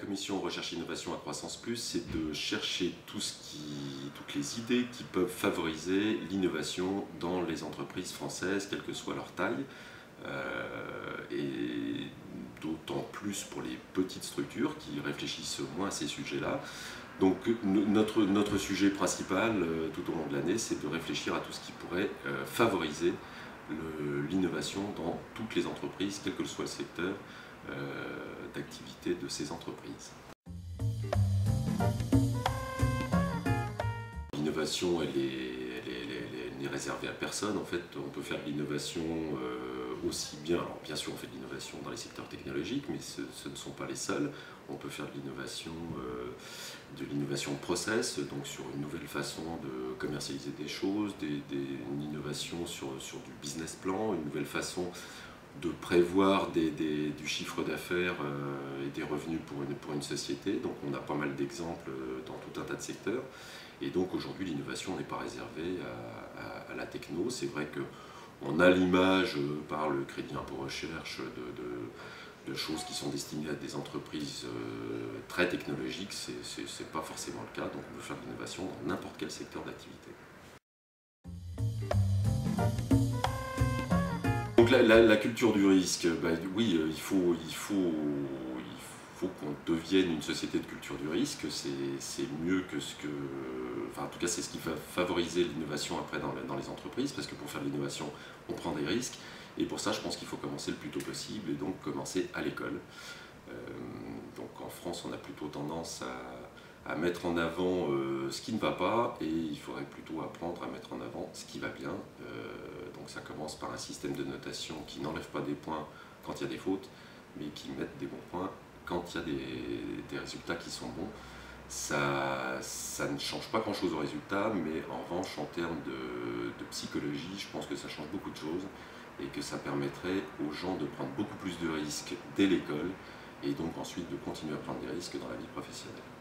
commission Recherche Innovation à Croissance Plus, c'est de chercher toutes les idées qui peuvent favoriser l'innovation dans les entreprises françaises, quelle que soit leur taille, et d'autant plus pour les petites structures qui réfléchissent moins à ces sujets-là. Donc notre sujet principal tout au long de l'année, c'est de réfléchir à tout ce qui pourrait favoriser l'innovation dans toutes les entreprises, quel que soit le secteur d'activité de ces entreprises. L'innovation, elle n'est réservée à personne. En fait, on peut faire de l'innovation aussi bien, alors bien sûr on fait de l'innovation dans les secteurs technologiques, mais ce ne sont pas les seuls. On peut faire de l'innovation process, donc sur une nouvelle façon de commercialiser des choses, une innovation sur du business plan, une nouvelle façon de prévoir du chiffre d'affaires et des revenus pour une société. Donc on a pas mal d'exemples dans tout un tas de secteurs. Et donc aujourd'hui l'innovation n'est pas réservée à la techno. C'est vrai qu'on a l'image par le crédit impôt recherche de choses qui sont destinées à des entreprises très technologiques. C'est pas forcément le cas. Donc on peut faire de l'innovation dans n'importe quel secteur d'activité. Donc la culture du risque, oui, il faut qu'on devienne une société de culture du risque. C'est mieux que en tout cas c'est ce qui va favoriser l'innovation après dans les entreprises, parce que pour faire de l'innovation, on prend des risques. Et pour ça, je pense qu'il faut commencer le plus tôt possible, et donc commencer à l'école. Donc en France, on a plutôt tendance à mettre en avant ce qui ne va pas, et il faudrait plutôt apprendre à mettre en avant ce qui va bien. Donc ça commence par un système de notation qui n'enlève pas des points quand il y a des fautes, mais qui met des bons points quand il y a des résultats qui sont bons. Ça ne change pas grand-chose aux résultats, mais en revanche, en termes de psychologie, je pense que ça change beaucoup de choses, et que ça permettrait aux gens de prendre beaucoup plus de risques dès l'école, et donc ensuite de continuer à prendre des risques dans la vie professionnelle.